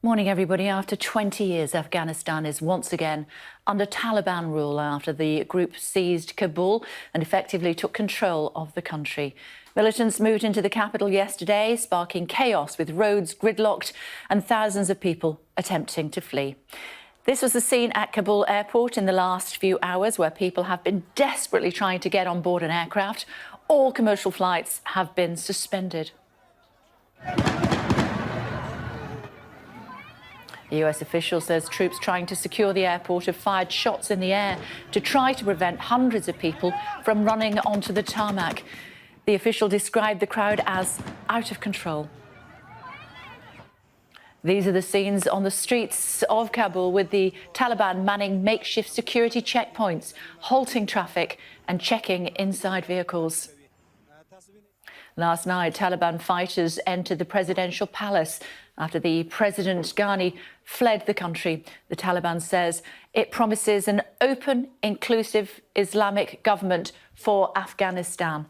Morning, everybody. After 20 years, Afghanistan is once again under Taliban rule after the group seized Kabul and effectively took control of the country. Militants moved into the capital yesterday, sparking chaos with roads gridlocked and thousands of people attempting to flee. This was the scene at Kabul airport in the last few hours, where people have been desperately trying to get on board an aircraft. All commercial flights have been suspended. The US official says troops trying to secure the airport have fired shots in the air to try to prevent hundreds of people from running onto the tarmac. The official described the crowd as out of control. These are the scenes on the streets of Kabul, with the Taliban manning makeshift security checkpoints, halting traffic and checking inside vehicles. Last night, Taliban fighters entered the presidential palace after the President Ghani fled the country. The Taliban says it promises an open, inclusive Islamic government for Afghanistan.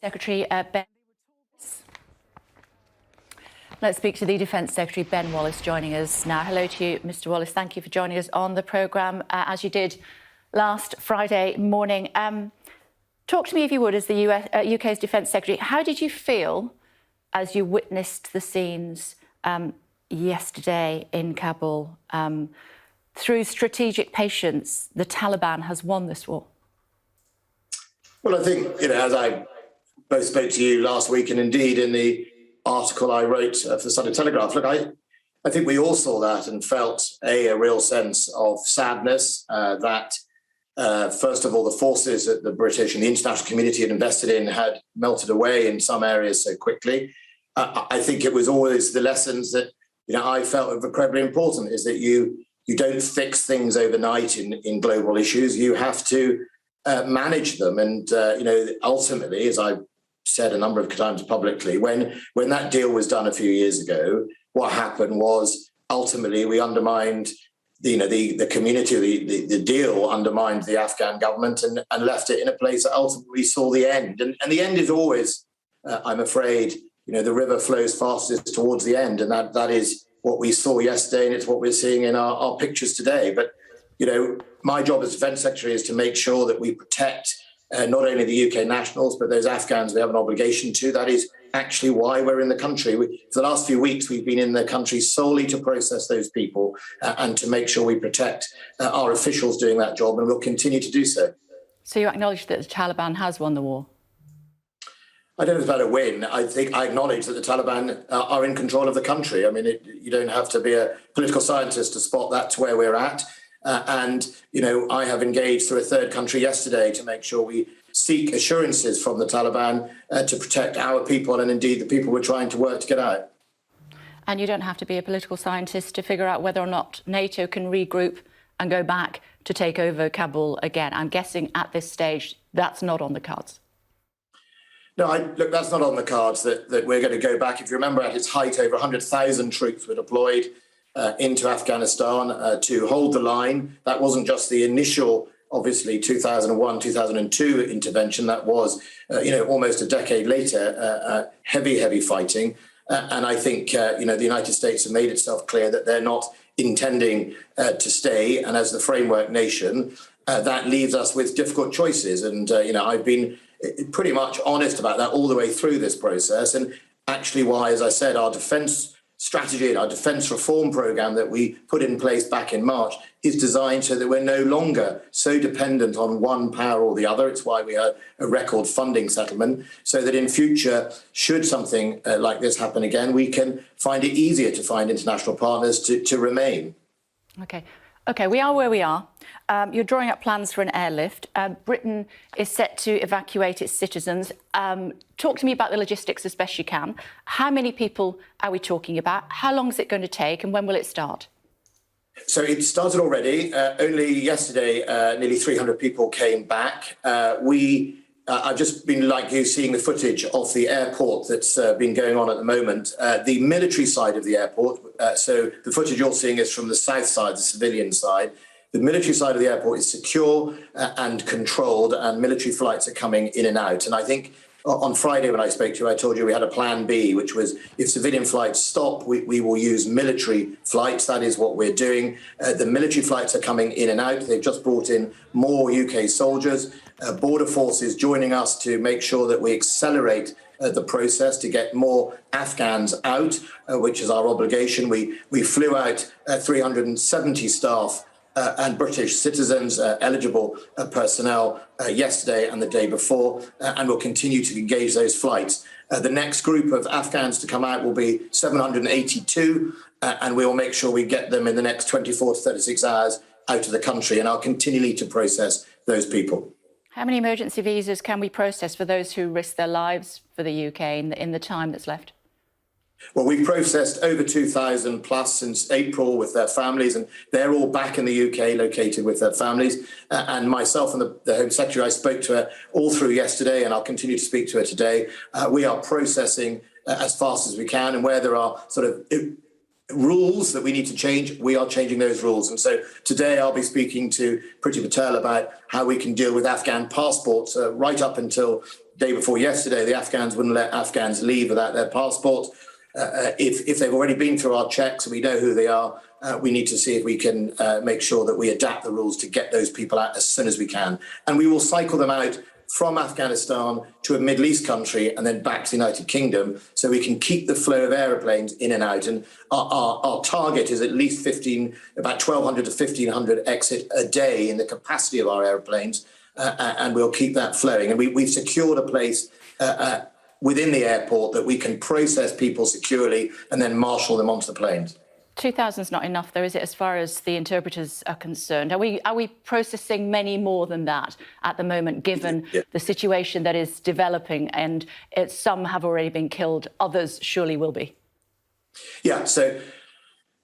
Secretary Ben. Let's speak to the Defence Secretary, Ben Wallace, joining us now. Hello to you, Mr Wallace. Thank you for joining us on the programme, as you did last Friday morning. Talk to me, if you would, as the UK's Defence Secretary. How did you feel as you witnessed the scenes yesterday in Kabul? Through strategic patience, the Taliban has won this war. Well, I think, as I both spoke to you last week and indeed in the article I wrote for the Sunday Telegraph, look, I think we all saw that and felt a real sense of sadness that, first of all, the forces that the British and the international community had invested in had melted away in some areas so quickly. I think it was always the lessons that I felt were incredibly important, is that you don't fix things overnight in global issues. You have to manage them. And, ultimately, as I said a number of times publicly, when that deal was done a few years ago, what happened was ultimately we undermined the community, the deal undermined the Afghan government and left it in a place that ultimately saw the end. And the end is always, I'm afraid, the river flows fastest towards the end. And that is what we saw yesterday, and it's what we're seeing in our pictures today. But, my job as Defence Secretary is to make sure that we protect not only the UK nationals, but those Afghans we have an obligation to. That is actually why we're in the country. For the last few weeks, we've been in the country solely to process those people and to make sure we protect our officials doing that job, and we'll continue to do so. So you acknowledge that the Taliban has won the war? I don't know if it's about a win. I think I acknowledge that the Taliban are in control of the country. I mean, you don't have to be a political scientist to spot that's where we're at. I have engaged through a third country yesterday to make sure we seek assurances from the Taliban to protect our people and indeed the people we're trying to work to get out. And you don't have to be a political scientist to figure out whether or not NATO can regroup and go back to take over Kabul again. I'm guessing at this stage that's not on the cards. No, look, that's not on the cards that we're going to go back. If you remember, at its height, over 100,000 troops were deployed into Afghanistan to hold the line. That wasn't just the initial, obviously, 2001, 2002 intervention. That was, almost a decade later, heavy fighting. And I think, the United States have made itself clear that they're not intending to stay. And as the framework nation, that leaves us with difficult choices. And, I've been pretty much honest about that all the way through this process. And actually why, as I said, our defence strategy and our defence reform programme that we put in place back in March is designed so that we're no longer so dependent on one power or the other. It's why we had a record funding settlement, so that in future, should something like this happen again, we can find it easier to find international partners to remain. OK, we are where we are. You're drawing up plans for an airlift. Britain is set to evacuate its citizens. Talk to me about the logistics as best you can. How many people are we talking about? How long is it going to take, and when will it start? So it started already. Only yesterday, nearly 300 people came back. I've just been, like you, seeing the footage of the airport that's been going on at the moment. The military side of the airport, so the footage you're seeing is from the south side, the civilian side. The military side of the airport is secure and controlled, and military flights are coming in and out. And I think on Friday when I spoke to you, I told you we had a plan B, which was if civilian flights stop, we will use military flights. That is what we're doing. The military flights are coming in and out. They've just brought in more UK soldiers, border forces joining us to make sure that we accelerate the process to get more Afghans out, which is our obligation. We flew out 370 staff and British citizens, eligible personnel yesterday and the day before, and we'll continue to engage those flights. The next group of Afghans to come out will be 782, and we will make sure we get them in the next 24 to 36 hours out of the country, and I'll continually to process those people. How many emergency visas can we process for those who risk their lives for the UK in the time that's left? Well, we've processed over 2,000 plus since April with their families, and they're all back in the UK, located with their families. And myself and the Home Secretary, I spoke to her all through yesterday, and I'll continue to speak to her today. We are processing as fast as we can, and where there are sort of rules that we need to change, we are changing those rules. And so today I'll be speaking to Priti Patel about how we can deal with Afghan passports. Right up until the day before yesterday, the Afghans wouldn't let Afghans leave without their passports. If they've already been through our checks and we know who they are, we need to see if we can make sure that we adapt the rules to get those people out as soon as we can. And we will cycle them out from Afghanistan to a Middle East country and then back to the United Kingdom, so we can keep the flow of aeroplanes in and out. And our target is at least about 1,200 to 1,500 exit a day in the capacity of our aeroplanes, and we'll keep that flowing. And we've secured a place within the airport that we can process people securely and then marshal them onto the planes. 2,000 is not enough, though, is it, as far as the interpreters are concerned? Are we processing many more than that at the moment, given the situation that is developing, and some have already been killed, others surely will be? Yeah, so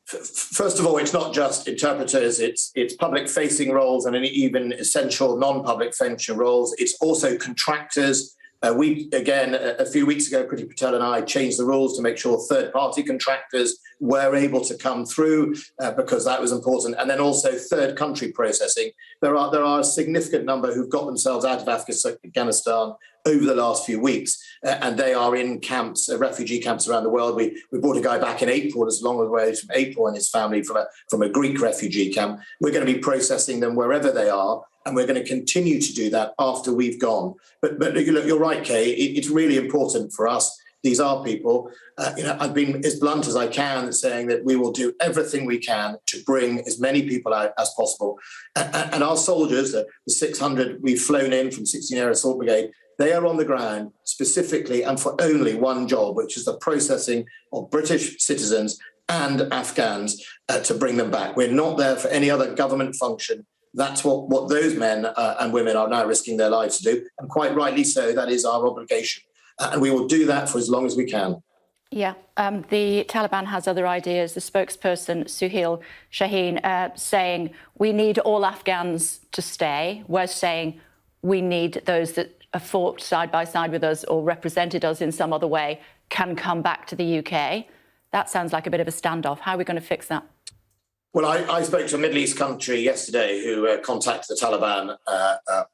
first of all, it's not just interpreters, it's public-facing roles and even essential non-public facing roles. It's also contractors. We, again, a few weeks ago, Priti Patel and I changed the rules to make sure third-party contractors were able to come through because that was important. And then also third-country processing. There are a significant number who've got themselves out of Afghanistan over the last few weeks, and they are in camps, refugee camps around the world. We brought a guy back in April, as long away from April and his family from a Greek refugee camp. We're going to be processing them wherever they are, and we're going to continue to do that after we've gone. But look, you're right, Kay. It's really important for us. These are people. I've been as blunt as I can, saying that we will do everything we can to bring as many people out as possible. And our soldiers, the 600 we've flown in from 16 Air Assault Brigade, they are on the ground specifically and for only one job, which is the processing of British citizens and Afghans to bring them back. We're not there for any other government function. That's what those men and women are now risking their lives to do. And quite rightly so, that is our obligation. And we will do that for as long as we can. Yeah, the Taliban has other ideas. The spokesperson, Suhail Shaheen, saying we need all Afghans to stay. We're saying we need those that have fought side by side with us or represented us in some other way can come back to the UK. That sounds like a bit of a standoff. How are we going to fix that? Well, I spoke to a Middle East country yesterday who contacted the Taliban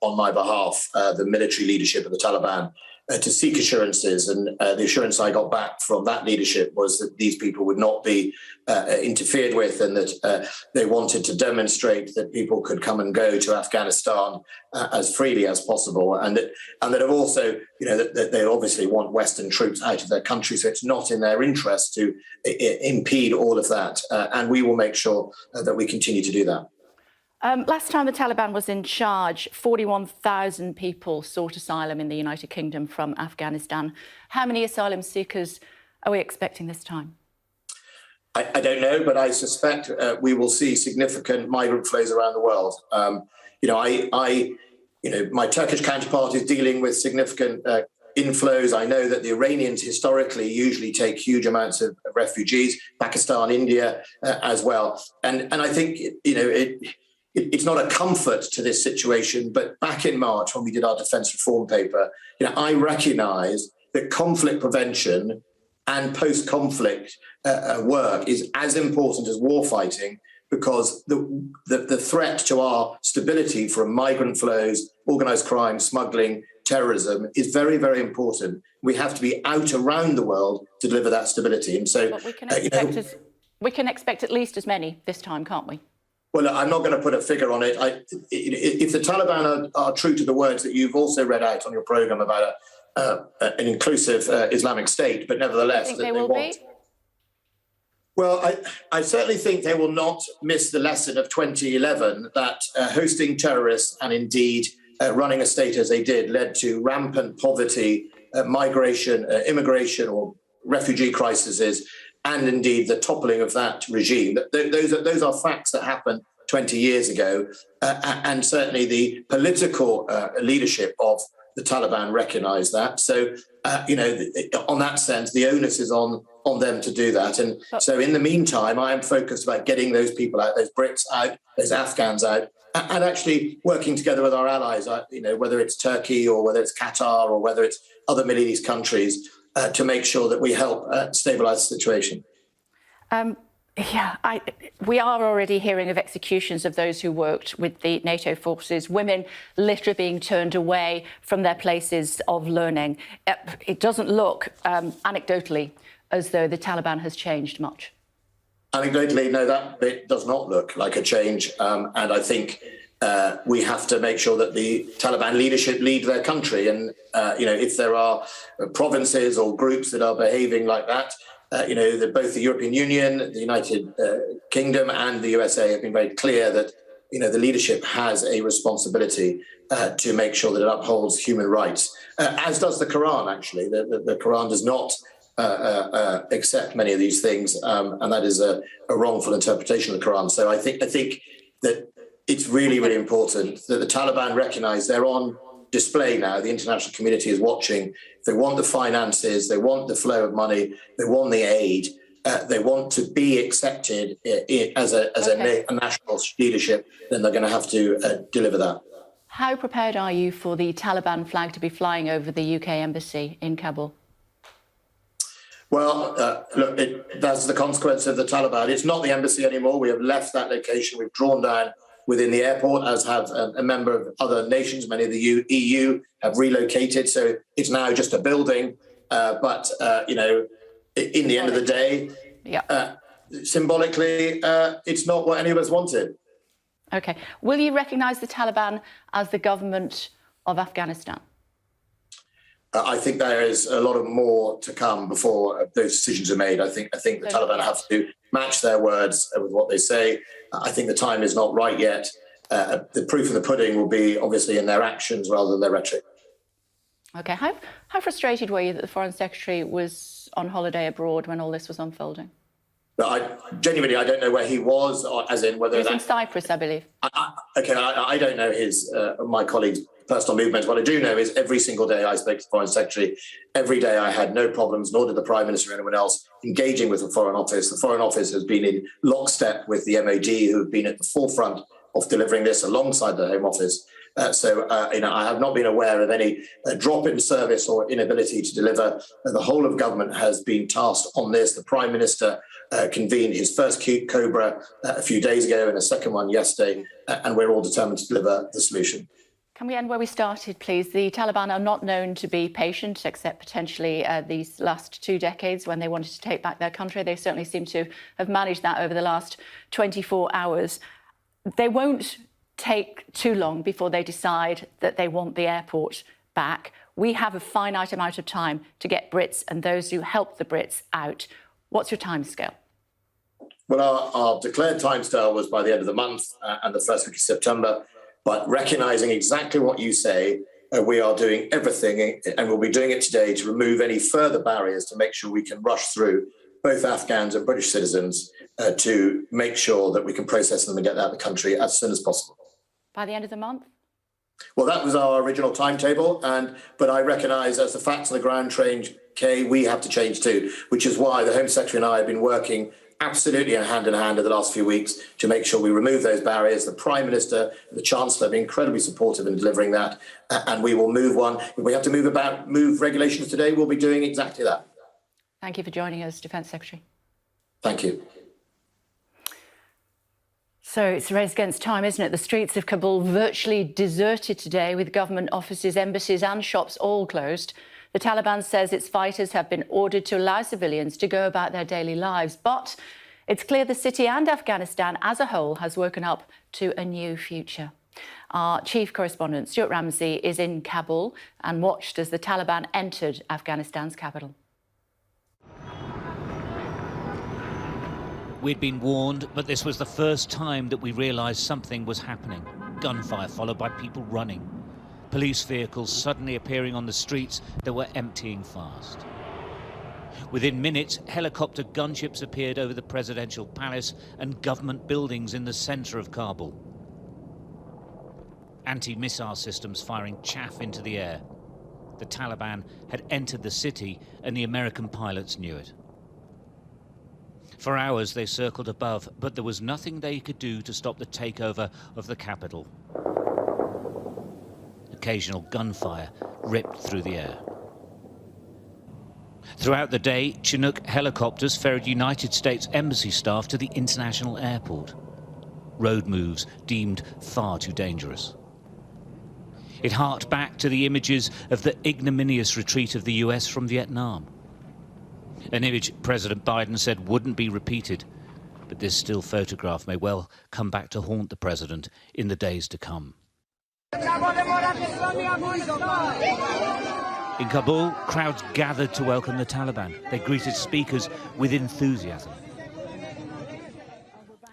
on my behalf, the military leadership of the Taliban, to seek assurances. And the assurance I got back from that leadership was that these people would not be interfered with, and that they wanted to demonstrate that people could come and go to Afghanistan as freely as possible. And that have also, that they obviously want Western troops out of their country. So it's not in their interest to impede all of that. And we will make sure that we continue to do that. Last time the Taliban was in charge, 41,000 people sought asylum in the United Kingdom from Afghanistan. How many asylum seekers are we expecting this time? I don't know, but I suspect we will see significant migrant flows around the world. My Turkish counterpart is dealing with significant inflows. I know that the Iranians historically usually take huge amounts of refugees, Pakistan, India as well. And I think, it's not a comfort to this situation, but back in March when we did our defence reform paper, I recognise that conflict prevention and post-conflict work is as important as war fighting, because the threat to our stability from migrant flows, organised crime, smuggling, terrorism is very, very important. We have to be out around the world to deliver that stability. And so, but we can expect at least as many this time, can't we? Well, I'm not going to put a figure on it. If the Taliban are true to the words that you've also read out on your programme about an inclusive Islamic State, but nevertheless, do you think they will be? Well, I certainly think they will not miss the lesson of 2011 that hosting terrorists and indeed running a state as they did led to rampant poverty, migration, immigration or refugee crises, and indeed the toppling of that regime. Those are facts that happened 20 years ago. And certainly the political leadership of the Taliban recognise that. So, on that sense, the onus is on them to do that. And so in the meantime, I am focused about getting those people out, those Brits out, those Afghans out, and actually working together with our allies, whether it's Turkey or whether it's Qatar or whether it's other Middle East countries, to make sure that we help stabilise the situation. We are already hearing of executions of those who worked with the NATO forces, women literally being turned away from their places of learning. It doesn't look, anecdotally, as though the Taliban has changed much. Anecdotally, no, that bit does not look like a change. And I think we have to make sure that the Taliban leadership lead their country. And, if there are provinces or groups that are behaving like that, both the European Union, the United Kingdom and the USA have been very clear that, the leadership has a responsibility to make sure that it upholds human rights, as does the Quran, actually. The Quran does not accept many of these things, and that is a wrongful interpretation of the Quran. So I think that it's really, really important that the Taliban recognise they're on display now. The international community is watching. They want the finances, they want the flow of money, they want the aid, they want to be accepted as a national leadership, then they're going to have to deliver that. How prepared are you for the Taliban flag to be flying over the UK embassy in Kabul? Well, look, that's the consequence of the Taliban. It's not the embassy anymore. We have left that location. We've drawn down within the airport, as have a member of other nations. Many of the EU have relocated. So it's now just a building. But in the end of the day, symbolically, it's not what any of us wanted. OK. Will you recognise the Taliban as the government of Afghanistan? I think there is a lot of more to come before those decisions are made. I think the Taliban have to match their words with what they say. I think the time is not right yet. The proof of the pudding will be obviously in their actions rather than their rhetoric. OK. How frustrated were you that the Foreign Secretary was on holiday abroad when all this was unfolding? I genuinely don't know where he was, or as in whether he was in Cyprus, I believe. I don't know my colleagues' personal movements. What I do know is every single day I spoke to the Foreign Secretary. Every day I had no problems, nor did the Prime Minister or anyone else engaging with the Foreign Office. The Foreign Office has been in lockstep with the MOD, who have been at the forefront of delivering this alongside the Home Office. I have not been aware of any drop in service or inability to deliver. The whole of government has been tasked on this. The Prime Minister convened his first COBRA a few days ago and a second one yesterday, and we're all determined to deliver the solution. Can we end where we started, please? The Taliban are not known to be patient, except potentially these last 2 decades when they wanted to take back their country. They certainly seem to have managed that over the last 24 hours. They won't take too long before they decide that they want the airport back. We have a finite amount of time to get Brits and those who help the Brits out. What's your timescale? Well, our declared timescale was by the end of the month and the first week of September. But recognising exactly what you say, we are doing everything, and we'll be doing it today, to remove any further barriers to make sure we can rush through both Afghans and British citizens to make sure that we can process them and get them out of the country as soon as possible. By the end of the month? Well, that was our original timetable, but I recognise as the facts on the ground change, Kay, we have to change too, which is why the Home Secretary and I have been working absolutely hand in hand in the last few weeks to make sure we remove those barriers. The Prime Minister, the Chancellor have been incredibly supportive in delivering that, and we will move one. If we have to move regulations today, we'll be doing exactly that. Thank you for joining us, Defence Secretary. Thank you. So it's a race against time, isn't it? The streets of Kabul virtually deserted today, with government offices, embassies and shops all closed. The Taliban says its fighters have been ordered to allow civilians to go about their daily lives. But it's clear the city and Afghanistan as a whole has woken up to a new future. Our chief correspondent, Stuart Ramsey, is in Kabul and watched as the Taliban entered Afghanistan's capital. We'd been warned, but this was the first time that we realised something was happening. Gunfire followed by people running. Police vehicles suddenly appearing on the streets that were emptying fast. Within minutes, helicopter gunships appeared over the presidential palace and government buildings in the centre of Kabul. Anti-missile systems firing chaff into the air. The Taliban had entered the city and the American pilots knew it. For hours they circled above, but there was nothing they could do to stop the takeover of the capital. Occasional gunfire ripped through the air. Throughout the day, Chinook helicopters ferried United States Embassy staff to the international airport. Road moves deemed far too dangerous. It harked back to the images of the ignominious retreat of the US from Vietnam. An image President Biden said wouldn't be repeated, but this still photograph may well come back to haunt the president in the days to come. In Kabul, crowds gathered to welcome the Taliban. They greeted speakers with enthusiasm.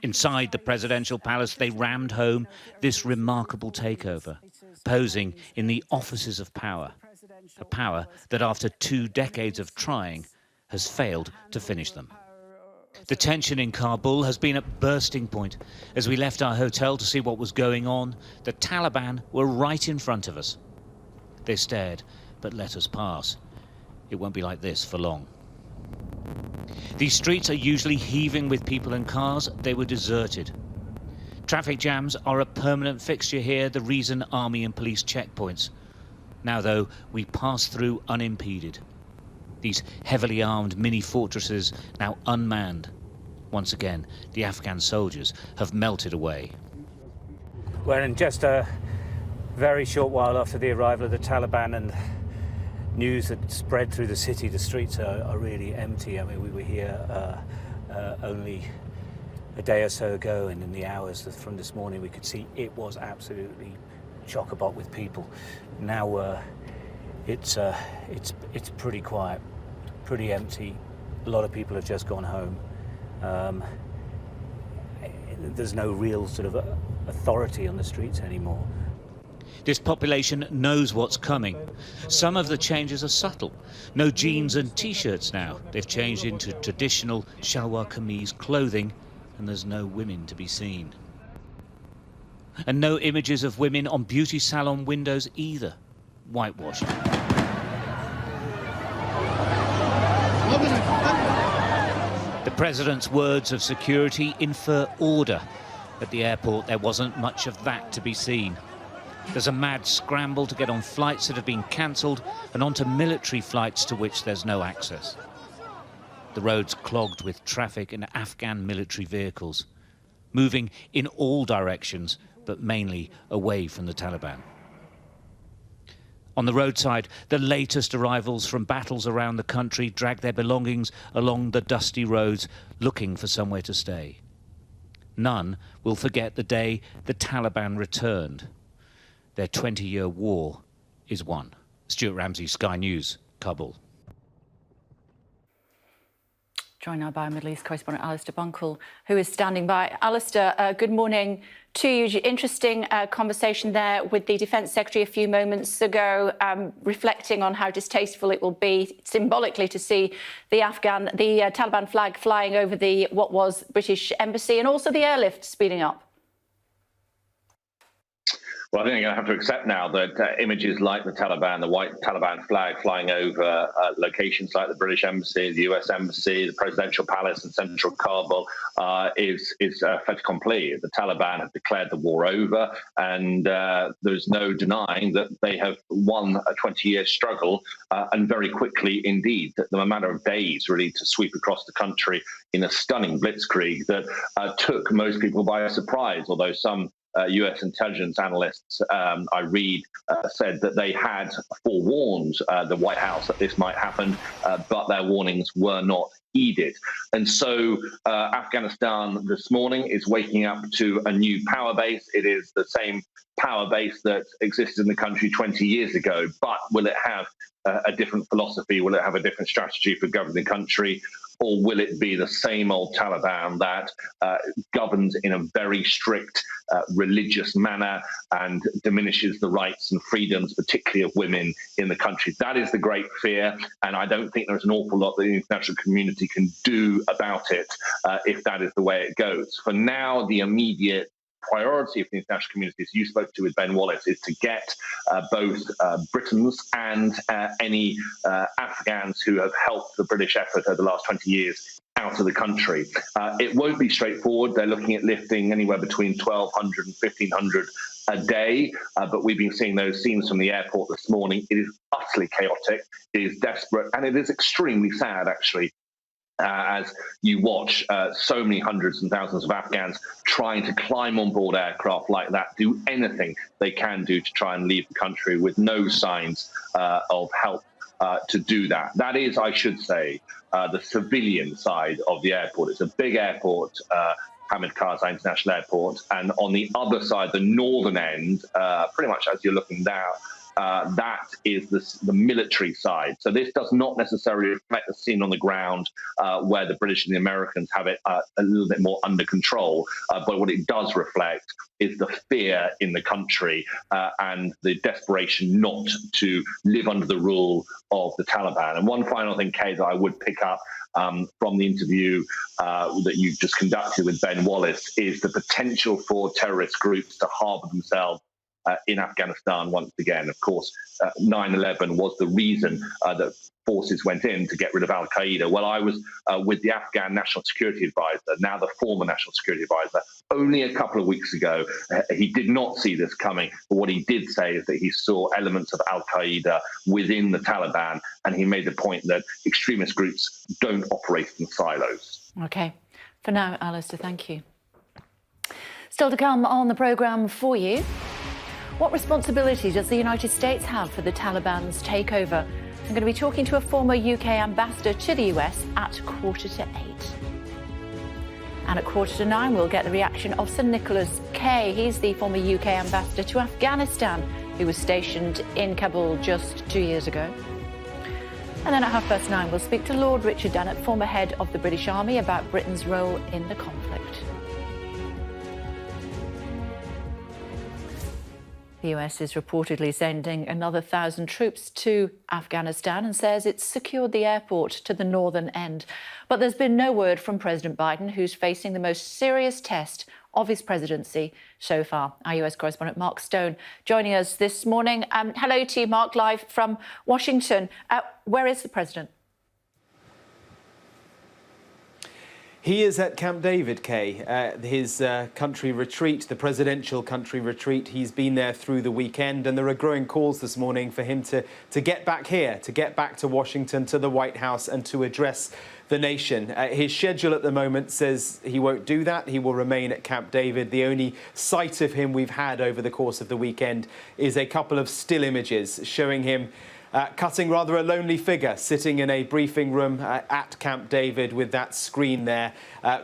Inside the presidential palace, they rammed home this remarkable takeover, posing in the offices of power, a power that after 2 decades of trying has failed to finish them. The tension in Kabul has been at bursting point. As we left our hotel to see what was going on, the Taliban were right in front of us. They stared, but let us pass. It won't be like this for long. These streets are usually heaving with people and cars. They were deserted. Traffic jams are a permanent fixture here, the reason army and police checkpoints. Now, though, we pass through unimpeded. These heavily armed mini-fortresses now unmanned. Once again, the Afghan soldiers have melted away. We're in just a very short while after the arrival of the Taliban, and news had spread through the city. The streets are really empty. I mean, we were here only a day or so ago, and in the hours from this morning we could see it was absolutely chock-a-block with people. Now it's pretty quiet, pretty empty. A lot of people have just gone home. There's no real sort of authority on the streets anymore. This population knows what's coming. Some of the changes are subtle. No jeans and t-shirts now. They've changed into traditional shalwar kameez clothing, and there's no women to be seen. And no images of women on beauty salon windows either. Whitewashed. The president's words of security infer order. At the airport, there wasn't much of that to be seen. There's a mad scramble to get on flights that have been cancelled and onto military flights to which there's no access. The roads clogged with traffic and Afghan military vehicles, moving in all directions, but mainly away from the Taliban. On the roadside, the latest arrivals from battles around the country drag their belongings along the dusty roads, looking for somewhere to stay. None will forget the day the Taliban returned. Their 20-year war is won. Stuart Ramsey, Sky News, Kabul. Joined now by Middle East correspondent Alistair Bunkle, who is standing by. Alistair, good morning to you. Interesting conversation there with the Defence Secretary a few moments ago, reflecting on how distasteful it will be symbolically to see the Taliban flag flying over what was British Embassy, and also the airlift speeding up. Well, I think you're going to have to accept now that images like the Taliban, the white Taliban flag flying over locations like the British Embassy, the US Embassy, the presidential palace in central Kabul is fait accompli. The Taliban have declared the war over, and there's no denying that they have won a 20-year struggle, and very quickly indeed. A matter of days, really, to sweep across the country in a stunning blitzkrieg that took most people by surprise, although some US intelligence analysts I read said that they had forewarned the White House that this might happen, but their warnings were not heeded. And so Afghanistan this morning is waking up to a new power base. It is the same power base that existed in the country 20 years ago, but will it have a different philosophy? Will it have a different strategy for governing the country? Or will it be the same old Taliban that governs in a very strict religious manner and diminishes the rights and freedoms, particularly of women in the country? That is the great fear, and I don't think there's an awful lot that the international community can do about it if that is the way it goes. For now, the immediate priority of the international community, as you spoke to with Ben Wallace, is to get both Britons and any Afghans who have helped the British effort over the last 20 years out of the country. It won't be straightforward. They're looking at lifting anywhere between 1,200 and 1,500 a day, but we've been seeing those scenes from the airport this morning. It is utterly chaotic, it is desperate, and it is extremely sad, actually, as you watch so many hundreds and thousands of Afghans trying to climb on board aircraft like that, do anything they can do to try and leave the country with no signs of help to do that. That is, I should say, the civilian side of the airport. It's a big airport, Hamid Karzai International Airport, and on the other side, the northern end, pretty much as you're looking down, that is the military side. So this does not necessarily reflect the scene on the ground where the British and the Americans have it a little bit more under control. But what it does reflect is the fear in the country and the desperation not to live under the rule of the Taliban. And one final thing, Kay, that I would pick up from the interview that you just conducted with Ben Wallace is the potential for terrorist groups to harbour themselves in Afghanistan once again. Of course, 9/11 was the reason that forces went in to get rid of Al-Qaeda. Well, I was with the Afghan National Security Advisor, now the former National Security Advisor, only a couple of weeks ago. He did not see this coming, but what he did say is that he saw elements of Al-Qaeda within the Taliban, and he made the point that extremist groups don't operate in silos. OK. For now, Alistair, thank you. Still to come on the programme for you. What responsibility does the United States have for the Taliban's takeover? I'm going to be talking to a former UK ambassador to the US at 8:15. And at 8:45, we'll get the reaction of Sir Nicholas Kay. He's the former UK ambassador to Afghanistan, who was stationed in Kabul just 2 years ago. And then at 9:30, we'll speak to Lord Richard Dennett, former head of the British Army, about Britain's role in the conflict. The US is reportedly sending another 1,000 troops to Afghanistan and says it's secured the airport to the northern end. But there's been no word from President Biden, who's facing the most serious test of his presidency so far. Our US correspondent Mark Stone joining us this morning. Hello to you, Mark, live from Washington. Where is the president? He is at Camp David, Kay, his country retreat, the presidential country retreat. He's been there through the weekend, and there are growing calls this morning for him to get back here, to get back to Washington, to the White House, and to address the nation. His schedule at the moment says he won't do that. He will remain at Camp David. The only sight of him we've had over the course of the weekend is a couple of still images showing him cutting rather a lonely figure, sitting in a briefing room at Camp David with that screen there,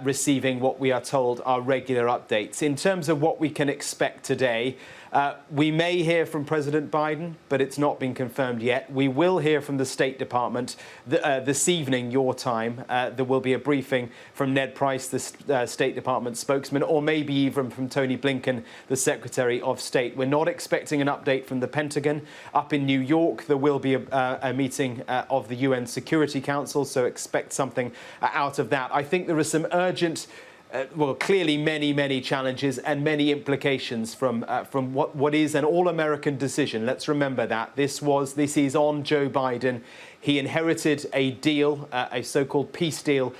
receiving what we are told are regular updates. In terms of what we can expect today, we may hear from President Biden, but it's not been confirmed yet. We will hear from the State Department this evening, your time. There will be a briefing from Ned Price, the State Department spokesman, or maybe even from Tony Blinken, the Secretary of State. We're not expecting an update from the Pentagon. Up in New York, there will be a meeting of the UN Security Council, so expect something out of that. I think there are some urgent well, clearly many challenges and many implications from what is an all-American decision. Let's remember that this is on Joe Biden. He inherited a deal, a so-called peace deal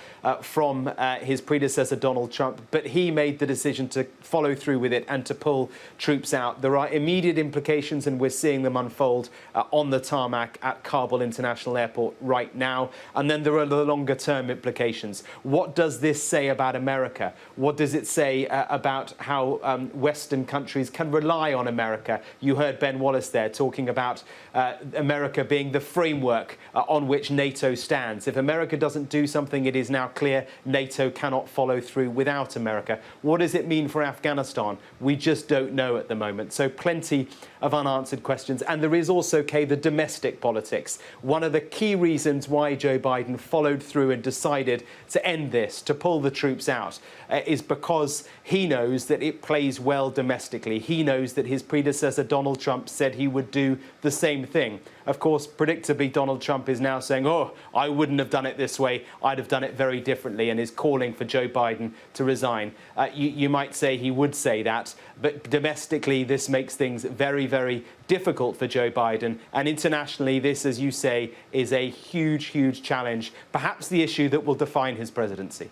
from his predecessor, Donald Trump, but he made the decision to follow through with it and to pull troops out. There are immediate implications, and we're seeing them unfold on the tarmac at Kabul International Airport right now. And then there are the longer-term implications. What does this say about America? What does it say about how Western countries can rely on America? You heard Ben Wallace there talking about America being the framework on which NATO stands. If America doesn't do something, it is now clear NATO cannot follow through without America. What does it mean for Afghanistan? We just don't know at the moment. So plenty of unanswered questions. And there is also, Kay, the domestic politics. One of the key reasons why Joe Biden followed through and decided to end this, to pull the troops out, is because he knows that it plays well domestically. He knows that his predecessor, Donald Trump, said he would do the same thing. Of course, predictably, Donald Trump is now saying, oh, I wouldn't have done it this way. I'd have done it very differently, and is calling for Joe Biden to resign. You might say he would say that, but domestically, this makes things very difficult for Joe Biden. And internationally, this, as you say, is a huge challenge, perhaps the issue that will define his presidency.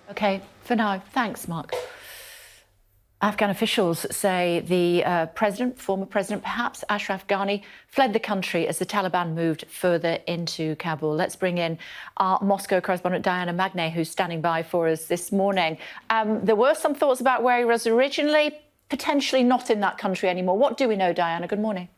OK, for now, thanks, Mark. Afghan officials say the former president, perhaps Ashraf Ghani, fled the country as the Taliban moved further into Kabul. Let's bring in our Moscow correspondent, Diana Magnay, who's standing by for us this morning. There were some thoughts about where he was originally, potentially not in that country anymore. What do we know, Diana? Good morning.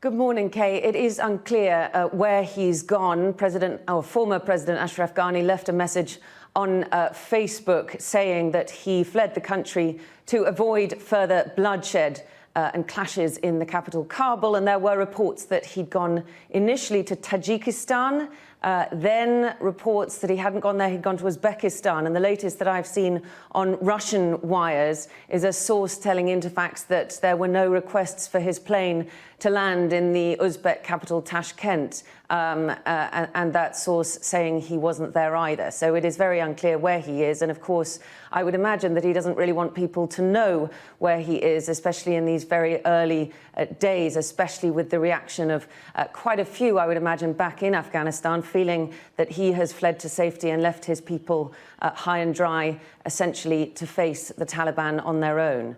Good morning, Kay. It is unclear where he's gone. Former President Ashraf Ghani left a message on Facebook saying that he fled the country to avoid further bloodshed and clashes in the capital, Kabul. And there were reports that he'd gone initially to Tajikistan, then reports that he hadn't gone there, he'd gone to Uzbekistan. And the latest that I've seen on Russian wires is a source telling Interfax that there were no requests for his plane to land in the Uzbek capital, Tashkent, and that source saying he wasn't there either. So it is very unclear where he is. And of course, I would imagine that he doesn't really want people to know where he is, especially in these very early days, especially with the reaction of quite a few, I would imagine, back in Afghanistan, feeling that he has fled to safety and left his people high and dry, essentially to face the Taliban on their own.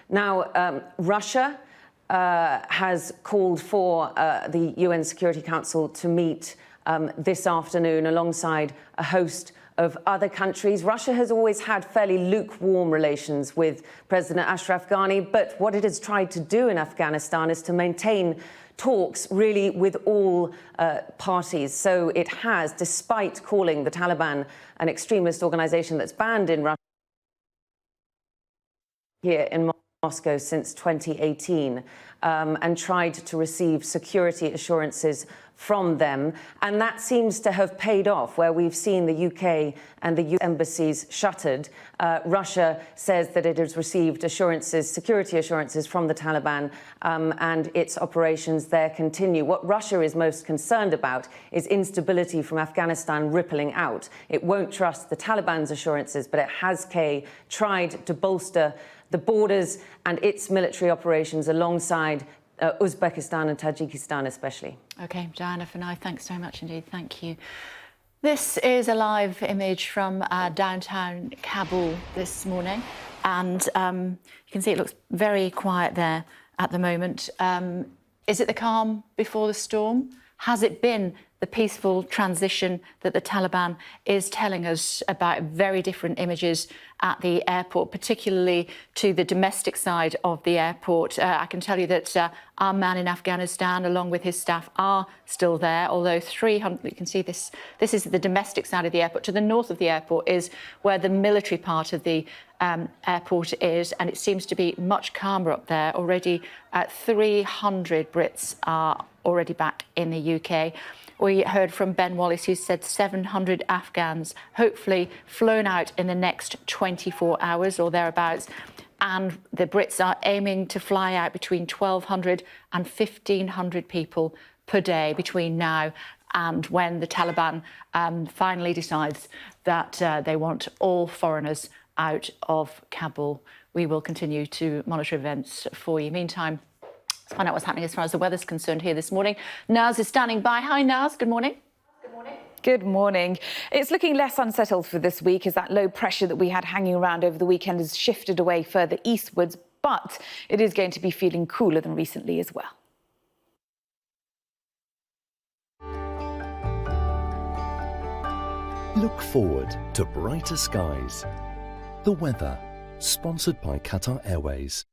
Now, Russia has called for the UN Security Council to meet this afternoon alongside a host of other countries. Russia has always had fairly lukewarm relations with President Ashraf Ghani, but what it has tried to do in Afghanistan is to maintain talks really with all parties. So it has, despite calling the Taliban an extremist organization that's banned in Russia here in Moscow since 2018, and tried to receive security assurances from them. And that seems to have paid off, where we've seen the UK and the US embassies shuttered. Russia says that it has received assurances, security assurances from the Taliban, and its operations there continue. What Russia is most concerned about is instability from Afghanistan rippling out. It won't trust the Taliban's assurances, but it has, Kay, tried to bolster the borders and its military operations alongside Uzbekistan and Tajikistan especially. OK, Diana, for now, thanks very much indeed. Thank you. This is a live image from downtown Kabul this morning. And you can see it looks very quiet there at the moment. Is it the calm before the storm? Has it been the peaceful transition that the Taliban is telling us about? Very different images at the airport, particularly to the domestic side of the airport. I can tell you that our man in Afghanistan, along with his staff, are still there, although 300, you can see this is the domestic side of the airport. To the north of the airport is where the military part of the airport is, and it seems to be much calmer up there. Already 300 Brits are already back in the UK. We heard from Ben Wallace, who said 700 Afghans hopefully flown out in the next 24 hours or thereabouts. And the Brits are aiming to fly out between 1,200 and 1,500 people per day between now and when the Taliban finally decides that they want all foreigners out of Kabul. We will continue to monitor events for you. Meantime, let's find out what's happening as far as the weather's concerned here this morning. Naz is standing by. Hi, Naz. Good morning. Good morning. It's looking less unsettled for this week as that low pressure that we had hanging around over the weekend has shifted away further eastwards, but it is going to be feeling cooler than recently as well. Look forward to brighter skies. The weather, sponsored by Qatar Airways.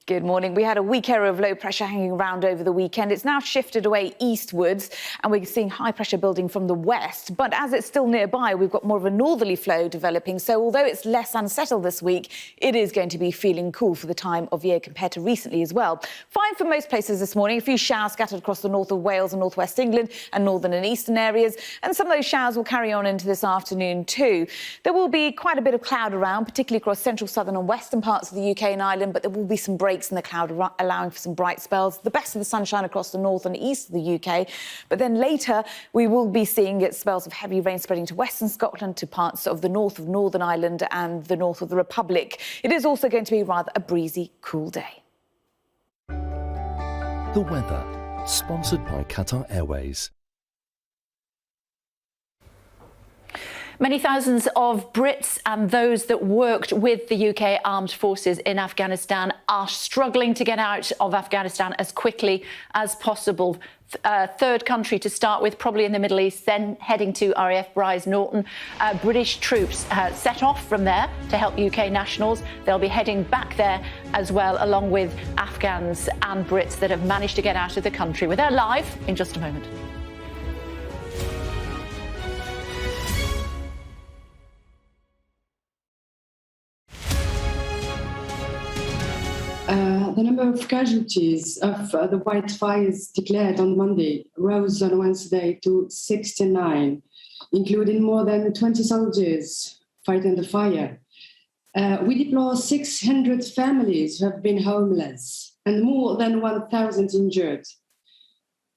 Good morning. We had a weak area of low pressure hanging around over the weekend. It's now shifted away eastwards and we're seeing high pressure building from the west. But as it's still nearby, we've got more of a northerly flow developing. So although it's less unsettled this week, it is going to be feeling cool for the time of year compared to recently as well. Fine for most places this morning. A few showers scattered across the north of Wales and northwest England and northern and eastern areas. And some of those showers will carry on into this afternoon too. There will be quite a bit of cloud around, particularly across central, southern and western parts of the UK and Ireland, but there will be some breaks in the cloud, allowing for some bright spells. The best of the sunshine across the north and east of the UK. But then later, we will be seeing spells of heavy rain spreading to western Scotland, to parts of the north of Northern Ireland and the north of the Republic. It is also going to be rather a breezy, cool day. The weather, sponsored by Qatar Airways. Many thousands of Brits and those that worked with the UK armed forces in Afghanistan are struggling to get out of Afghanistan as quickly as possible. Third country to start with, probably in the Middle East, then heading to RAF Bryce Norton. British troops set off from there to help UK nationals. They'll be heading back there as well, along with Afghans and Brits that have managed to get out of the country. We're there live in just a moment. The number of casualties of the wildfires declared on Monday rose on Wednesday to 69, including more than 20 soldiers fighting the fire. We deplore 600 families who have been homeless and more than 1,000 injured.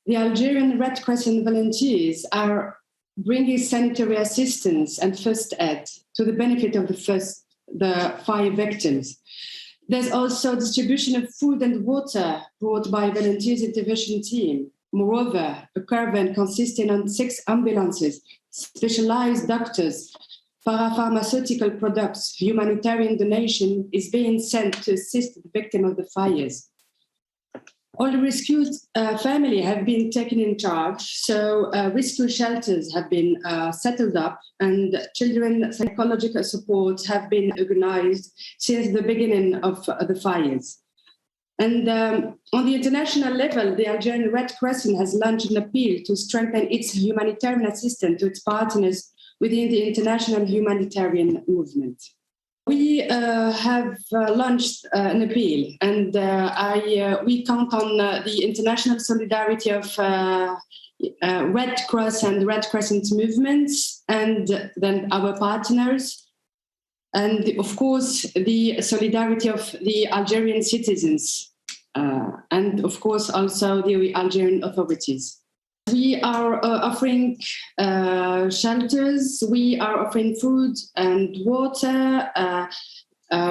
The Algerian Red Crescent volunteers are bringing sanitary assistance and first aid to the benefit of the fire victims. There's also distribution of food and water brought by volunteers intervention team. Moreover, a caravan consisting of 6 ambulances, specialized doctors, parapharmaceutical products, humanitarian donation is being sent to assist the victim of the fires. All the rescued family have been taken in charge, so rescue shelters have been settled up and children psychological support have been organized since the beginning of the fires. And on the international level, the Algerian Red Crescent has launched an appeal to strengthen its humanitarian assistance to its partners within the international humanitarian movement. We have launched an appeal, and we count on the international solidarity of Red Cross and Red Crescent movements, and then our partners, and of course the solidarity of the Algerian citizens, and of course also the Algerian authorities. We are offering shelters, we are offering food and water.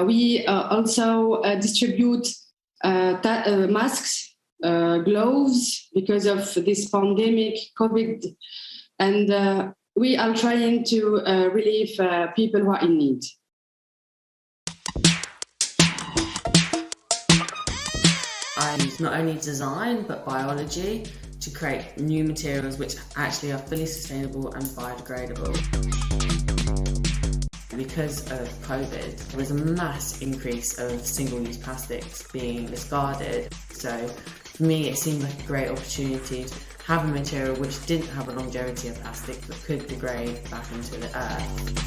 We also distribute masks, gloves because of this pandemic, COVID. And we are trying to relieve people who are in need. I use not only design, but biology to create new materials which actually are fully sustainable and biodegradable. Because of COVID, there was a mass increase of single-use plastics being discarded. So for me, it seemed like a great opportunity to have a material which didn't have a longevity of plastic but could degrade back into the earth.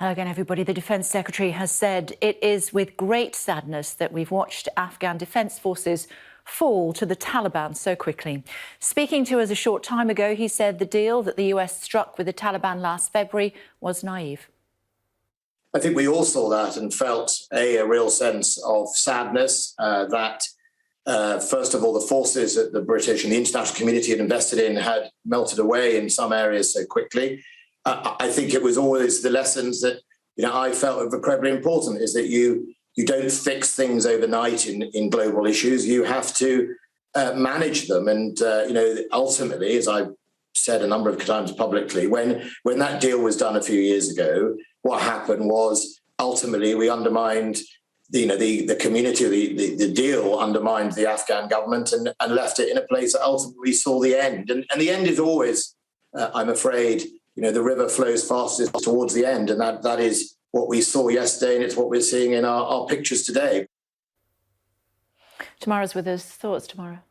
Hello again, everybody. The Defence Secretary has said it is with great sadness that we've watched Afghan Defence Forces fall to the Taliban so quickly. Speaking to us a short time ago, he said the deal that the US struck with the Taliban last February was naive. I think we all saw that and felt a real sense of sadness that, first of all, the forces that the British and the international community had invested in had melted away in some areas so quickly. I think it was always the lessons that I felt were incredibly important, is that you don't fix things overnight in global issues. You have to manage them. And, ultimately, as I've said a number of times publicly, when that deal was done a few years ago, what happened was ultimately we undermined the community, the deal undermined the Afghan government and left it in a place that ultimately saw the end. And the end is always, I'm afraid, the river flows fastest towards the end. And that is what we saw yesterday, and it's what we're seeing in our pictures today. Tamara's with us. Thoughts, Tamara?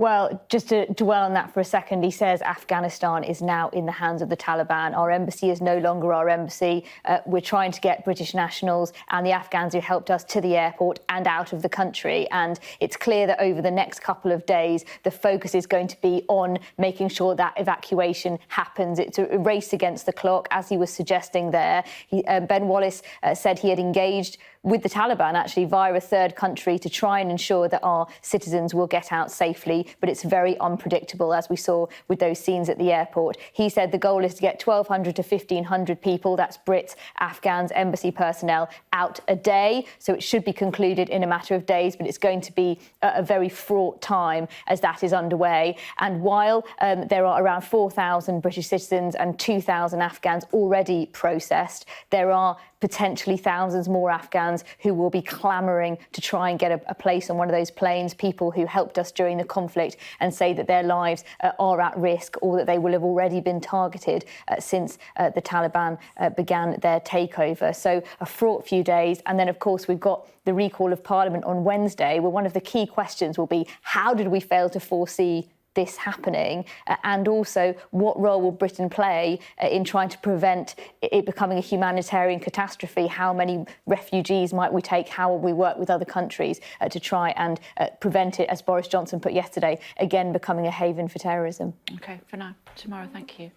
Well, just to dwell on that for a second, he says Afghanistan is now in the hands of the Taliban. Our embassy is no longer our embassy. We're trying to get British nationals and the Afghans who helped us to the airport and out of the country. And it's clear that over the next couple of days, the focus is going to be on making sure that evacuation happens. It's a race against the clock, as he was suggesting there. Ben Wallace said he had engaged with the Taliban, actually, via a third country to try and ensure that our citizens will get out safely. But it's very unpredictable, as we saw with those scenes at the airport. He said the goal is to get 1,200 to 1,500 people, that's Brits, Afghans, embassy personnel, out a day. So it should be concluded in a matter of days, but it's going to be a very fraught time as that is underway. And while there are around 4,000 British citizens and 2,000 Afghans already processed, there are potentially thousands more Afghans who will be clamouring to try and get a place on one of those planes, people who helped us during the conflict, and say that their lives are at risk or that they will have already been targeted since the Taliban began their takeover. So a fraught few days. And then, of course, we've got the recall of Parliament on Wednesday, where one of the key questions will be, how did we fail to foresee this happening, and also what role will Britain play in trying to prevent it becoming a humanitarian catastrophe? How many refugees might we take? How will we work with other countries to try and prevent it, as Boris Johnson put yesterday, again becoming a haven for terrorism? OK, for now. Tamara, thank you.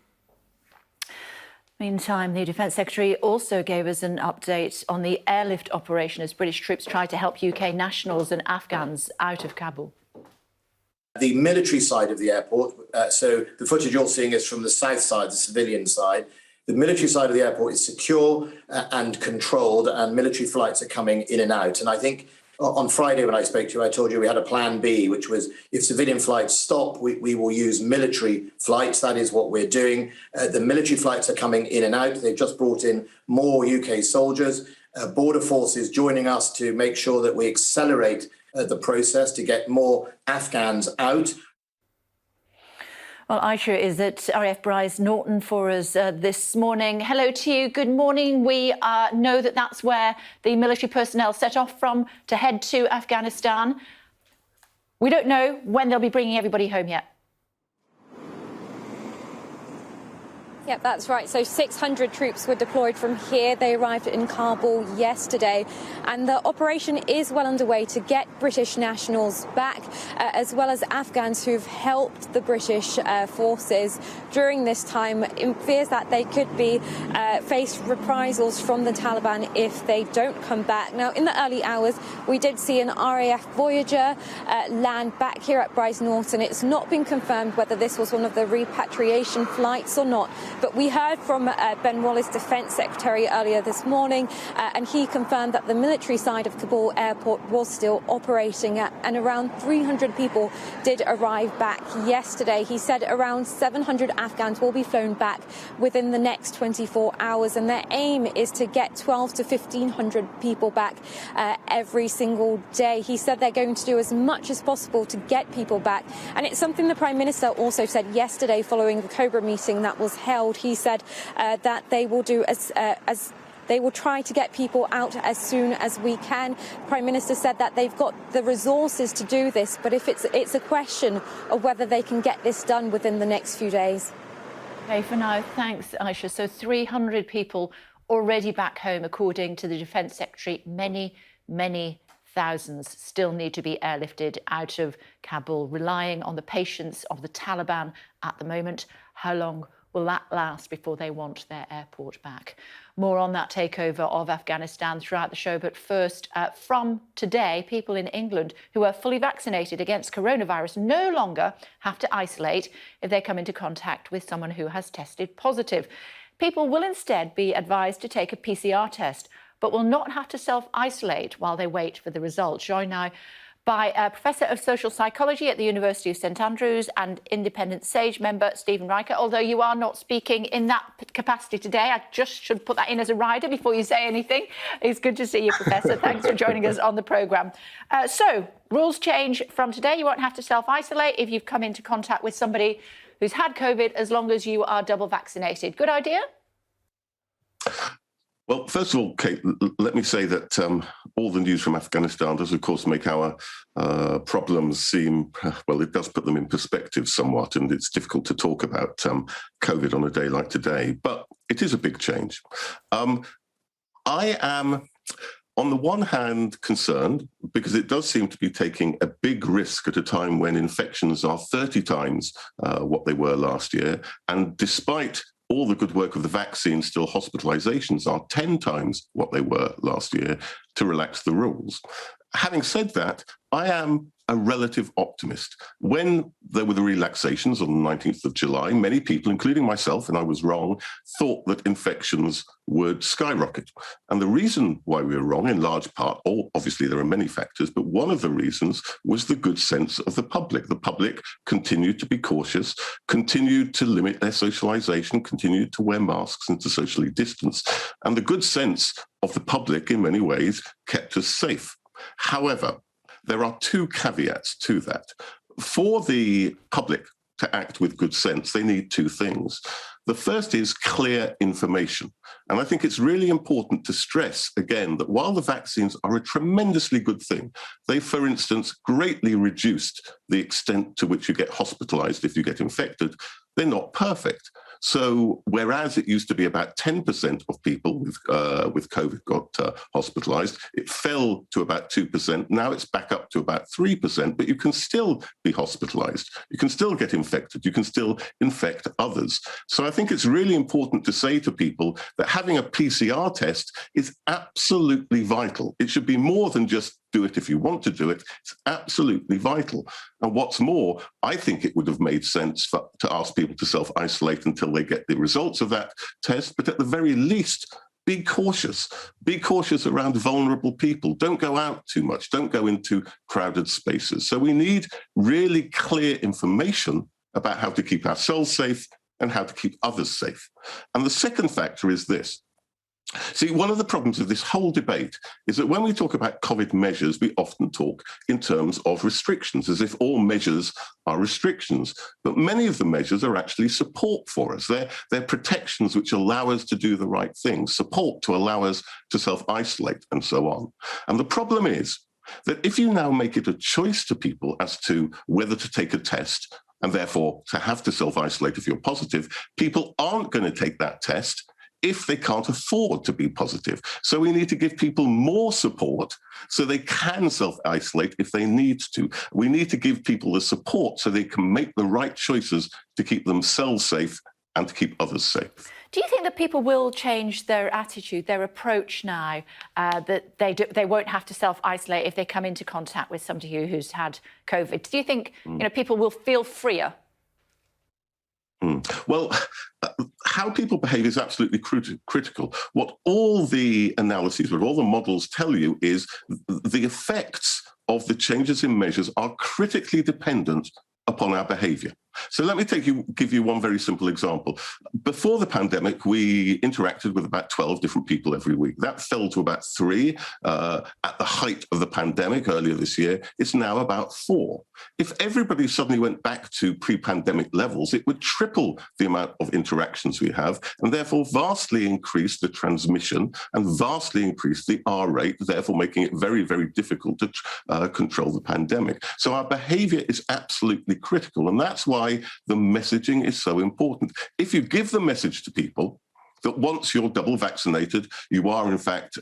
Meantime, the Defence Secretary also gave us an update on the airlift operation as British troops try to help UK nationals and Afghans out of Kabul. The military side of the airport, so the footage you're seeing is from the south side, the civilian side. The military side of the airport is secure and controlled, and military flights are coming in and out. And I think on Friday when I spoke to you, I told you we had a plan B, which was if civilian flights stop, we will use military flights. That is what we're doing. The military flights are coming in and out. They've just brought in more UK soldiers, border forces joining us to make sure that we accelerate the process to get more Afghans out. Well, Aisha is at RAF Bryce Norton for us this morning. Hello to you. Good morning. We know that that's where the military personnel set off from to head to Afghanistan. We don't know when they'll be bringing everybody home yet. Yep, that's right. So 600 troops were deployed from here. They arrived in Kabul yesterday. And the operation is well underway to get British nationals back, as well as Afghans who've helped the British forces during this time. It fears that they could be face reprisals from the Taliban if they don't come back. Now, in the early hours, we did see an RAF Voyager land back here at Bryce Norton. It's not been confirmed whether this was one of the repatriation flights or not. But we heard from Ben Wallace, Defence Secretary, earlier this morning, and he confirmed that the military side of Kabul airport was still operating, and around 300 people did arrive back yesterday. He said around 700 Afghans will be flown back within the next 24 hours, and their aim is to get 1,200 to 1,500 people back every single day. He said they're going to do as much as possible to get people back, and it's something the Prime Minister also said yesterday following the Cobra meeting that was held. He said that they will do as they will try to get people out as soon as we can. The Prime Minister said that they've got the resources to do this, but if it's a question of whether they can get this done within the next few days. OK, for now, thanks, Aisha. So 300 people already back home, according to the Defence Secretary. Many thousands still need to be airlifted out of Kabul, relying on the patience of the Taliban at the moment. How long will that last before they want their airport back? More on that takeover of Afghanistan throughout the show. But first, from today, people in England who are fully vaccinated against coronavirus no longer have to isolate if they come into contact with someone who has tested positive. People will instead be advised to take a PCR test, but will not have to self-isolate while they wait for the results. Joined now by a Professor of Social Psychology at the University of St Andrews and Independent Sage member Stephen Riker. Although you are not speaking in that capacity today, I just should put that in as a rider before you say anything. It's good to see you, Professor. Thanks for joining us on the programme. So, rules change from today. You won't have to self-isolate if you've come into contact with somebody who's had COVID, as long as you are double vaccinated. Good idea? Well, first of all, Kate, let me say that all the news from Afghanistan does, of course, make our problems seem, well, it does put them in perspective somewhat, and it's difficult to talk about COVID on a day like today, but it is a big change. I am, on the one hand, concerned because it does seem to be taking a big risk at a time when infections are 30 times what they were last year, and despite all the good work of the vaccine, still hospitalizations are 10 times what they were last year, to relax the rules. Having said that, I am a relative optimist. When there were the relaxations on the 19th of July, many people, including myself, and I was wrong, thought that infections would skyrocket. And the reason why we were wrong, in large part, obviously there are many factors, but one of the reasons was the good sense of the public. The public continued to be cautious, continued to limit their socialization, continued to wear masks and to socially distance. And the good sense of the public, in many ways, kept us safe. However, there are two caveats to that. For the public to act with good sense, they need two things. The first is clear information. And I think it's really important to stress, again, that while the vaccines are a tremendously good thing, they, for instance, greatly reduced the extent to which you get hospitalized if you get infected. They're not perfect. So whereas it used to be about 10% of people with COVID got hospitalized, it fell to about 2%. Now it's back up to about 3%, but you can still be hospitalized. You can still get infected. You can still infect others. So I think it's really important to say to people that having a PCR test is absolutely vital. It should be more than just do it if you want to do it. It's absolutely vital. And what's more, I think it would have made sense to ask people to self-isolate until they get the results of that test. But at the very least, be cautious. Be cautious around vulnerable people. Don't go out too much. Don't go into crowded spaces. So we need really clear information about how to keep ourselves safe and how to keep others safe. And the second factor is this. See, one of the problems of this whole debate is that when we talk about COVID measures, we often talk in terms of restrictions, as if all measures are restrictions. But many of the measures are actually support for us. They're protections which allow us to do the right thing, support to allow us to self-isolate and so on. And the problem is that if you now make it a choice to people as to whether to take a test and therefore to have to self-isolate if you're positive, people aren't going to take that test if they can't afford to be positive. So we need to give people more support so they can self-isolate if they need to. We need to give people the support so they can make the right choices to keep themselves safe and to keep others safe. Do you think that people will change their attitude, their approach now, that they won't have to self-isolate if they come into contact with somebody who's had COVID? Do you think people will feel freer? Well, how people behave is absolutely critical. What all the analyses, what all the models tell you is the effects of the changes in measures are critically dependent upon our behaviour. So let me give you one very simple example. Before the pandemic, we interacted with about 12 different people every week. That fell to about 3 at the height of the pandemic earlier this year. It's now about 4. If everybody suddenly went back to pre-pandemic levels, it would triple the amount of interactions we have and therefore vastly increase the transmission and vastly increase the R rate, therefore making it very, very difficult to control the pandemic. So our behaviour is absolutely critical, and that's why the messaging is so important. If you give the message to people that once you're double vaccinated, you are in fact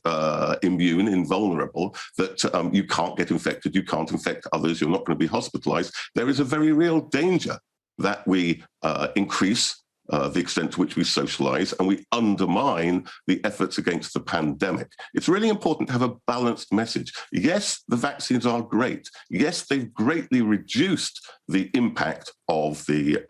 immune, invulnerable, that you can't get infected, you can't infect others, you're not going to be hospitalized. There is a very real danger that we increase the extent to which we socialize and we undermine the efforts against the pandemic. It's really important to have a balanced message. Yes, the vaccines are great. Yes, they've greatly reduced the impact of the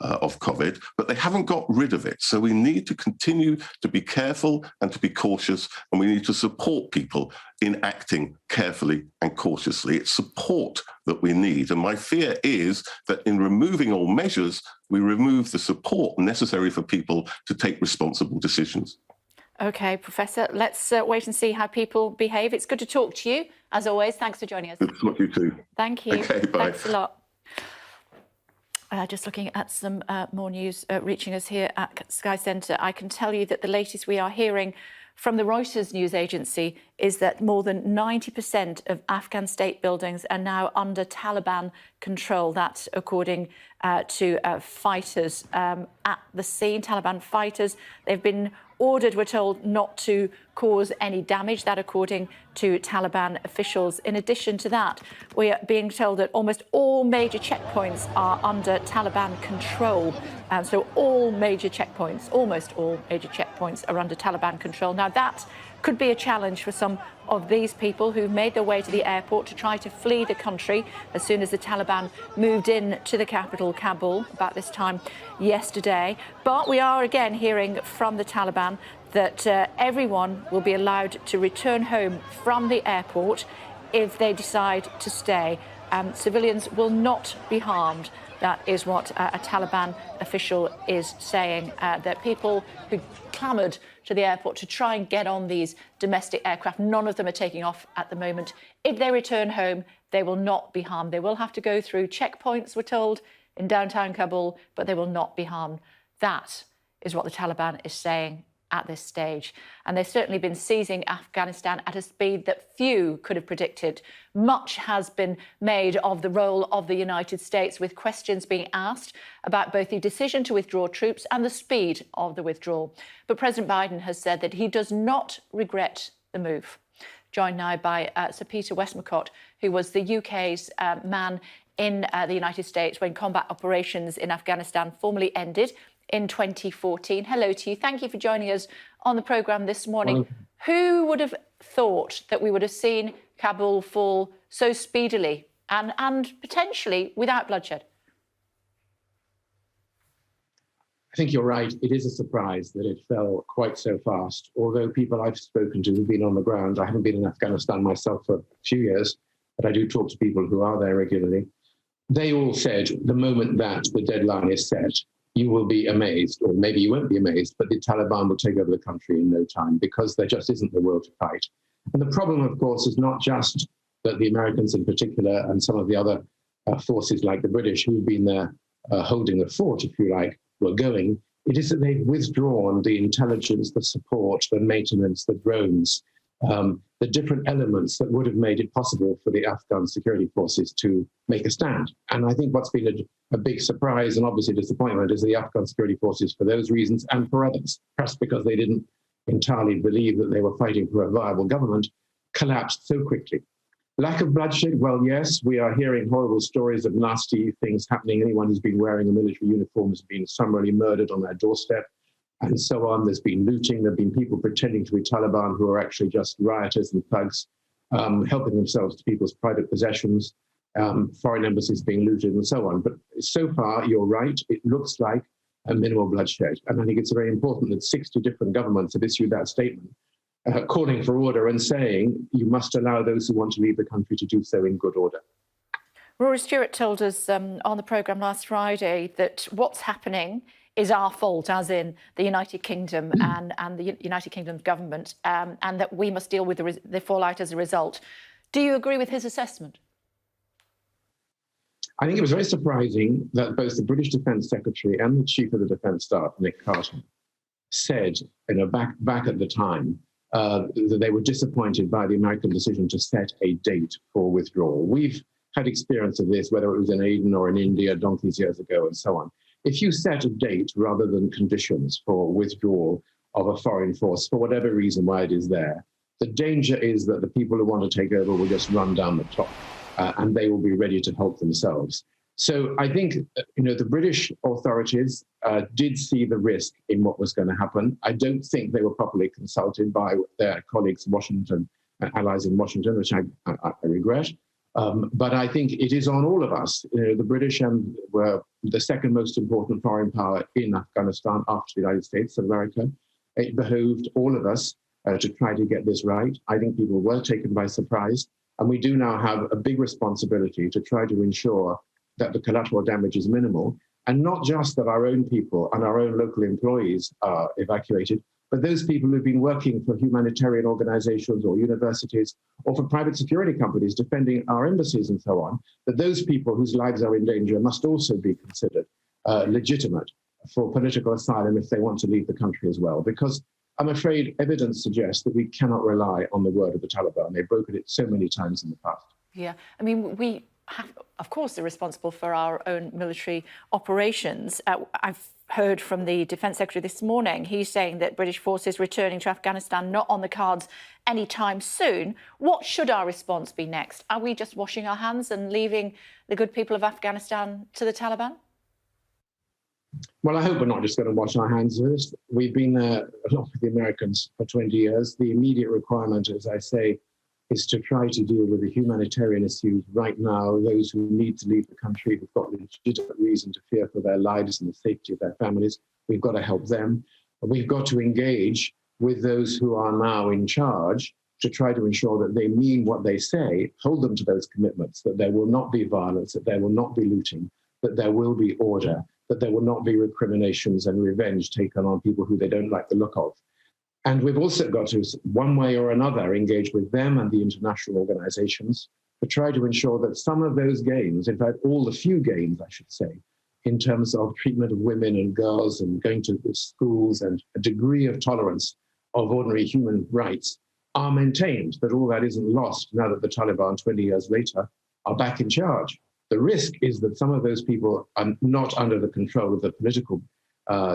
of COVID, but they haven't got rid of it. So we need to continue to be careful and to be cautious, and we need to support people in acting carefully and cautiously. It's support that we need. And my fear is that in removing all measures, we remove the support necessary for people to take responsible decisions. OK, Professor, let's wait and see how people behave. It's good to talk to you, as always. Thanks for joining us. Good to talk to you too. Thank you. OK, bye. Thanks a lot. Just looking at some more news reaching us here at Sky Centre, I can tell you that the latest we are hearing from the Reuters news agency is that more than 90% of Afghan state buildings are now under Taliban control. That's according to fighters at the scene, Taliban fighters. They've been ordered, we're told, not to cause any damage. That according to Taliban officials. In addition to that, we are being told that almost all major checkpoints are under Taliban control. So all major checkpoints, almost all major checkpoints are under Taliban control. Now that could be a challenge for some of these people who've made their way to the airport to try to flee the country as soon as the Taliban moved in to the capital, Kabul, about this time yesterday. But we are again hearing from the Taliban that everyone will be allowed to return home from the airport if they decide to stay. Civilians will not be harmed. That is what a Taliban official is saying, that people who clamoured to the airport to try and get on these domestic aircraft, none of them are taking off at the moment. If they return home, they will not be harmed. They will have to go through checkpoints, we're told, in downtown Kabul, but they will not be harmed. That is what the Taliban is saying at this stage. And they've certainly been seizing Afghanistan at a speed that few could have predicted. Much has been made of the role of the United States, with questions being asked about both the decision to withdraw troops and the speed of the withdrawal. But President Biden has said that he does not regret the move. Joined now by Sir Peter Westmacott, who was the UK's man in the United States when combat operations in Afghanistan formally ended in 2014. Hello to you. Thank you for joining us on the programme this morning. Who would have thought that we would have seen Kabul fall so speedily and potentially without bloodshed? I think you're right. It is a surprise that it fell quite so fast. Although people I've spoken to who've been on the ground, I haven't been in Afghanistan myself for a few years, but I do talk to people who are there regularly. They all said the moment that the deadline is set, you will be amazed, or maybe you won't be amazed, but the Taliban will take over the country in no time, because there just isn't the will to fight. And the problem, of course, is not just that the Americans in particular and some of the other forces like the British who've been there holding the fort, if you like, were going. It is that they've withdrawn the intelligence, the support, the maintenance, the drones, the different elements that would have made it possible for the Afghan security forces to make a stand. And I think what's been a big surprise and obviously disappointment is the Afghan security forces, for those reasons and for others, perhaps because they didn't entirely believe that they were fighting for a viable government, collapsed so quickly. Lack of bloodshed, well, yes, we are hearing horrible stories of nasty things happening. Anyone who's been wearing a military uniform has been summarily murdered on their doorstep, and so on. There's been looting. There have been people pretending to be Taliban who are actually just rioters and thugs, helping themselves to people's private possessions, foreign embassies being looted and so on. But so far, you're right, it looks like a minimal bloodshed. And I think it's very important that 60 different governments have issued that statement, calling for order and saying you must allow those who want to leave the country to do so in good order. Rory Stewart told us on the programme last Friday that what's happening is our fault, as in the United Kingdom and the United Kingdom's government, and that we must deal with the fallout as a result. Do you agree with his assessment? I think it was very surprising that both the British Defence Secretary and the Chief of the Defence Staff, Nick Carter, said, back at the time, that they were disappointed by the American decision to set a date for withdrawal. We've had experience of this, whether it was in Aden or in India donkeys years ago and so on. If you set a date rather than conditions for withdrawal, of a foreign force for whatever reason why it is there. The danger is that the people who want to take over will just run down the clock and they will be ready to help themselves. So I think, the British authorities did see the risk in what was going to happen. I don't think they were properly consulted by their colleagues in Washington, allies in Washington, which I regret. But I think it is on all of us. The British were the second most important foreign power in Afghanistan after the United States of America. It behooved all of us to try to get this right. I think people were taken by surprise. And we do now have a big responsibility to try to ensure that the collateral damage is minimal, and not just that our own people and our own local employees are evacuated, but those people who've been working for humanitarian organizations or universities or for private security companies defending our embassies and so on, that those people whose lives are in danger must also be considered legitimate for political asylum if they want to leave the country as well. Because I'm afraid evidence suggests that we cannot rely on the word of the Taliban. They've broken it so many times in the past. Yeah, I mean, we have, of course, are responsible for our own military operations. I've heard from the Defence Secretary this morning. He's saying that British forces returning to Afghanistan not on the cards anytime soon. What should our response be next? Are we just washing our hands and leaving the good people of Afghanistan to the Taliban? Well, I hope we're not just going to wash our hands of this. We've been there along with the Americans for 20 years. The immediate requirement, as I say, is to try to deal with the humanitarian issues right now, those who need to leave the country, who've got legitimate reason to fear for their lives and the safety of their families. We've got to help them. We've got to engage with those who are now in charge to try to ensure that they mean what they say, hold them to those commitments, that there will not be violence, that there will not be looting, that there will be order, that there will not be recriminations and revenge taken on people who they don't like the look of. And we've also got to, one way or another, engage with them and the international organizations to try to ensure that some of those gains, in fact, all the few gains, I should say, in terms of treatment of women and girls and going to schools and a degree of tolerance of ordinary human rights are maintained, that all that isn't lost now that the Taliban, 20 years later, are back in charge. The risk is that some of those people are not under the control of the political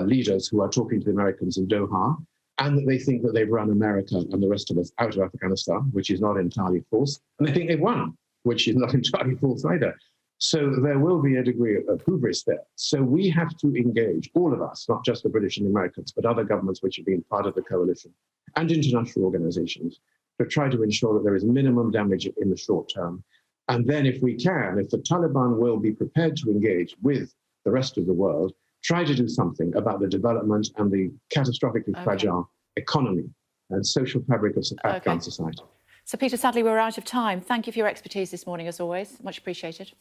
leaders who are talking to the Americans in Doha, and that they think that they've run America and the rest of us out of Afghanistan, which is not entirely false. And they think they've won, which is not entirely false either. So there will be a degree of hubris there. So we have to engage, all of us, not just the British and the Americans, but other governments which have been part of the coalition and international organizations, to try to ensure that there is minimum damage in the short term. And then if we can, if the Taliban will be prepared to engage with the rest of the world, try to do something about the development and the catastrophically fragile economy and social fabric of Afghan society. So, Peter, sadly, we're out of time. Thank you for your expertise this morning, as always. Much appreciated.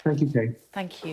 Thank you, Kate. Thank you.